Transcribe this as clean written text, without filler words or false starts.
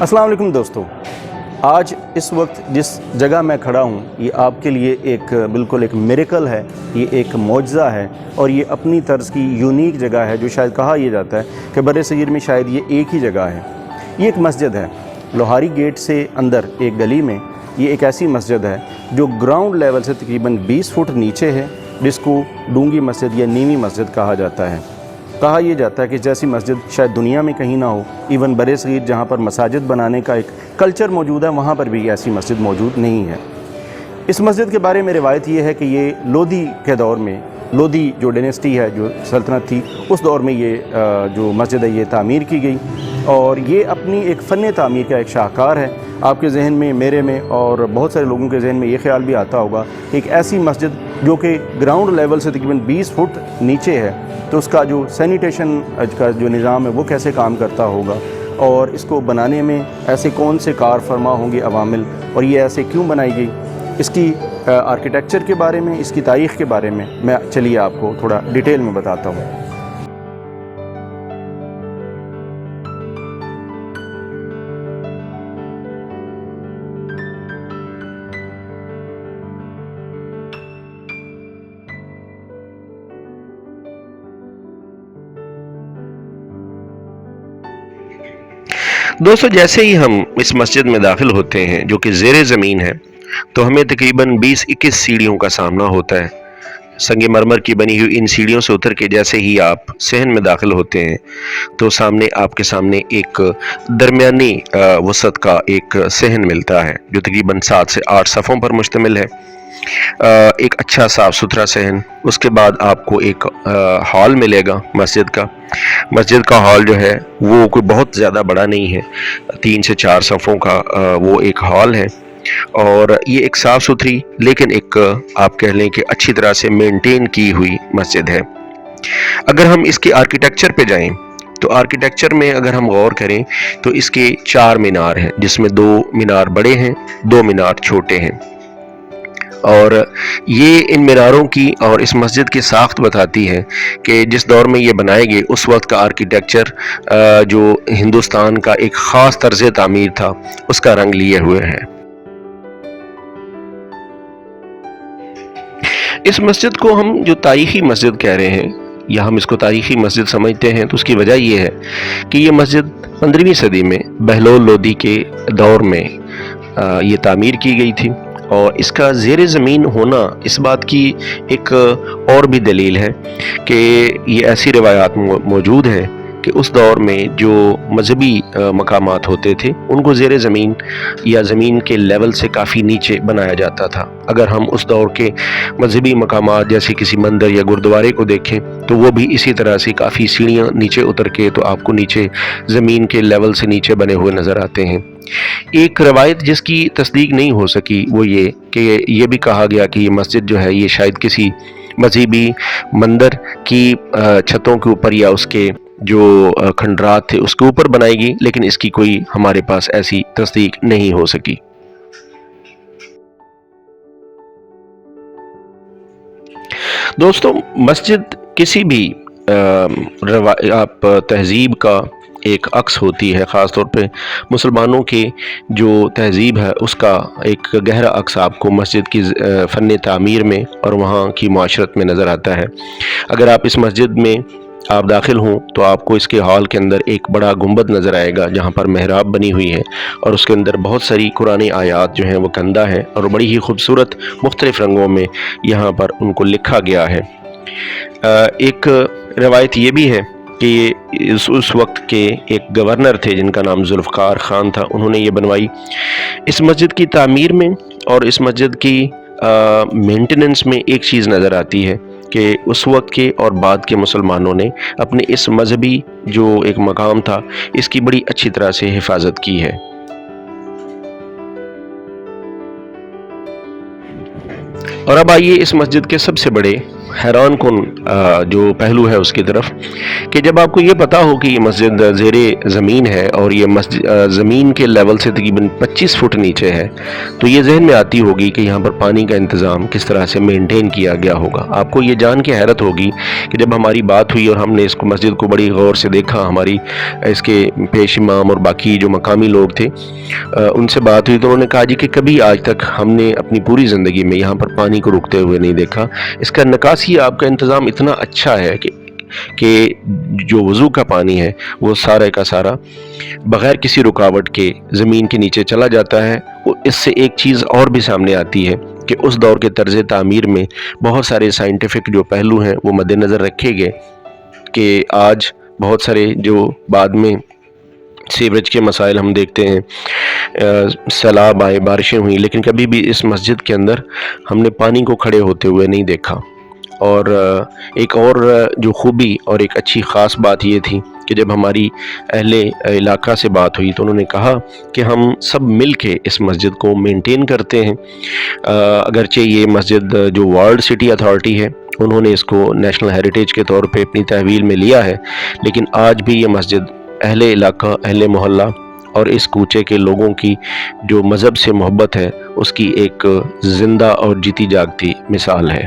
अस्सलाम वालेकुम दोस्तों, आज इस वक्त जिस जगह मैं खड़ा हूँ ये आपके लिए एक बिल्कुल एक मिरेकल है, ये एक मौजज़ा है और ये अपनी तर्ज की यूनिक जगह है जो शायद कहा यह जाता है कि बर्र-ए-सग़ीर में शायद ये एक ही जगह है। ये एक मस्जिद है, लोहारी गेट से अंदर एक गली में ये एक ऐसी मस्जिद है जो ग्राउंड लेवल से तकरीबन 20 फुट नीचे है, जिसको डूंगी मस्जिद या नीवी मस्जिद कहा जाता है। कहा यह जाता है कि जैसी मस्जिद शायद दुनिया में कहीं ना हो, इवन बर्र-ए-सग़ीर जहाँ पर मसाजिद बनाने का एक कल्चर मौजूद है वहाँ पर भी ऐसी मस्जिद मौजूद नहीं है। इस मस्जिद के बारे में रिवायत ये है कि ये लोधी के दौर में, लोधी जो डायनेस्टी है, जो सल्तनत थी, उस दौर में ये जो मस्जिद है ये तामीर की गई और ये अपनी एक फ़न तामीर का एक शाहकार है। आपके जहन में, मेरे में और बहुत सारे लोगों के जहन में ये ख्याल भी आता होगा कि एक ऐसी मस्जिद जो कि ग्राउंड लेवल से तकरीबन 20 फुट नीचे है, तो उसका जो सैनिटेशन का जो निज़ाम है वो कैसे काम करता होगा और इसको बनाने में ऐसे कौन से कार फरमा होंगे अवामिल और ये ऐसे क्यों बनाई गई, इसकी आर्किटेक्चर के बारे में, इसकी तारीख़ के बारे में मैं चलिए आपको थोड़ा डिटेल में बताता हूँ। दोस्तों, जैसे ही हम इस मस्जिद में दाखिल होते हैं जो कि ज़ेरे ज़मीन है, तो हमें तकरीबन 20-21 सीढ़ियों का सामना होता है। संगमरमर की बनी हुई इन सीढ़ियों से उतर के जैसे ही आप सहन में दाखिल होते हैं तो आपके सामने एक दरमियानी वसत का एक सहन मिलता है जो तकरीबन 7 से 8 सफ़ों पर मुश्तमिल है। एक अच्छा साफ़ सुथरा सहन। उसके बाद आपको एक हॉल मिलेगा मस्जिद का। मस्जिद का हॉल जो है वो कोई बहुत ज़्यादा बड़ा नहीं है, 3 से 4 सफ़ों का वो एक हॉल है और ये एक साफ़ सुथरी लेकिन एक आप कह लें कि अच्छी तरह से मेंटेन की हुई मस्जिद है। अगर हम इसके आर्किटेक्चर पे जाएं तो आर्किटेक्चर में अगर हम गौर करें तो इसके 4 मीनार हैं, जिसमें 2 मीनार बड़े हैं, 2 मीनार छोटे हैं और ये इन मीनारों की और इस मस्जिद की साख्त बताती है कि जिस दौर में ये बनाए गए उस वक्त का आर्किटेक्चर जो हिंदुस्तान का एक ख़ास तर्ज़ तामीर था उसका रंग लिए हुए है। इस मस्जिद को हम जो तारीख़ी मस्जिद कह रहे हैं या हम इसको तारीख़ी मस्जिद समझते हैं तो उसकी वजह ये है कि ये मस्जिद 15वीं सदी में बहलोल लोधी के दौर में ये तामीर की गई थी और इसका ज़ेरे ज़मीन होना इस बात की एक और भी दलील है कि ये ऐसी रिवायात मौजूद है कि उस दौर में जो मजहबी मकामात होते थे उनको ज़ेरे ज़मीन या ज़मीन के लेवल से काफ़ी नीचे बनाया जाता था। अगर हम उस दौर के मजहबी मकामात जैसे किसी मंदिर या गुरुद्वारे को देखें तो वो भी इसी तरह से काफ़ी सीढ़ियाँ नीचे उतर के तो आपको नीचे ज़मीन के लेवल से नीचे बने हुए नज़र आते हैं। एक रवायत जिसकी तस्दीक नहीं हो सकी वो ये कि ये भी कहा गया कि ये मस्जिद जो है ये शायद किसी मजहबी मंदिर की छतों के ऊपर या उसके जो खंडरात थे उसके ऊपर बनाई गई, लेकिन इसकी कोई हमारे पास ऐसी तस्दीक नहीं हो सकी। दोस्तों, मस्जिद किसी भी आप तहज़ीब का एक अक्स होती है, ख़ास तौर पे मुसलमानों के जो तहज़ीब है उसका एक गहरा अक्स आपको मस्जिद की फ़न तामीर में और वहाँ की माशरत में नज़र आता है। अगर आप इस मस्जिद में आप दाखिल हों तो आपको इसके हॉल के अंदर एक बड़ा गुंबद नज़र आएगा जहाँ पर मेहराब बनी हुई है और उसके अंदर बहुत सारी कुरानी आयात जो हैं वो कंदा है और बड़ी ही खूबसूरत मुख्तलिफ़ रंगों में यहाँ पर उनको लिखा गया है। एक रवायत ये भी है कि उस वक्त के एक गवर्नर थे जिनका नाम जुल्फ़कार ख़ान था, उन्होंने ये बनवाई। इस मस्जिद की तामीर में और इस मस्जिद की मेंटेनेंस में एक चीज़ नज़र आती है कि उस वक्त के और बाद के मुसलमानों ने अपने इस मजहबी जो एक मकाम था इसकी बड़ी अच्छी तरह से हिफाजत की है। और अब आइए इस मस्जिद के सबसे बड़े हैरान कुन जो पहलू है उसकी तरफ कि जब आपको ये पता हो कि ये मस्जिद ज़ेरे ज़मीन है और ये मस्जिद ज़मीन के लेवल से तकरीबन 25 फुट नीचे है, तो ये जहन में आती होगी कि यहाँ पर पानी का इंतज़ाम किस तरह से मेंटेन किया गया होगा। आपको ये जान के हैरत होगी कि जब हमारी बात हुई और हमने इसको मस्जिद को बड़ी गौर से देखा, हमारी इसके पेश इमाम और बाकी जो मकामी लोग थे उनसे बात हुई, तो उन्होंने कहा जी कि कभी आज तक हमने अपनी पूरी ज़िंदगी में यहाँ पर पानी को रुकते हुए नहीं देखा। इसका निकासी आपका इंतज़ाम इतना अच्छा है कि जो वज़ू का पानी है वो सारा का सारा बग़ैर किसी रुकावट के ज़मीन के नीचे चला जाता है। इससे एक चीज़ और भी सामने आती है कि उस दौर के तर्ज़ तामीर में बहुत सारे साइंटिफिक जो पहलू हैं वो मद्देनज़र रखे गए कि आज बहुत सारे जो बाद में सीवरेज के मसाइल हम देखते हैं, सैलाब आए, बारिशें हुई, लेकिन कभी भी इस मस्जिद के अंदर हमने पानी को खड़े होते हुए नहीं देखा। और एक और जो खूबी और एक अच्छी ख़ास बात ये थी कि जब हमारी अहले इलाका से बात हुई तो उन्होंने कहा कि हम सब मिल के इस मस्जिद को मेंटेन करते हैं। अगरचे ये मस्जिद जो वर्ल्ड सिटी अथॉरिटी है उन्होंने इसको नेशनल हेरिटेज के तौर पे अपनी तहवील में लिया है, लेकिन आज भी ये मस्जिद अहले इलाका, अहले मोहल्ला और इस कूचे के लोगों की जो मज़हब से मोहब्बत है उसकी एक ज़िंदा और जीती जागती मिसाल है।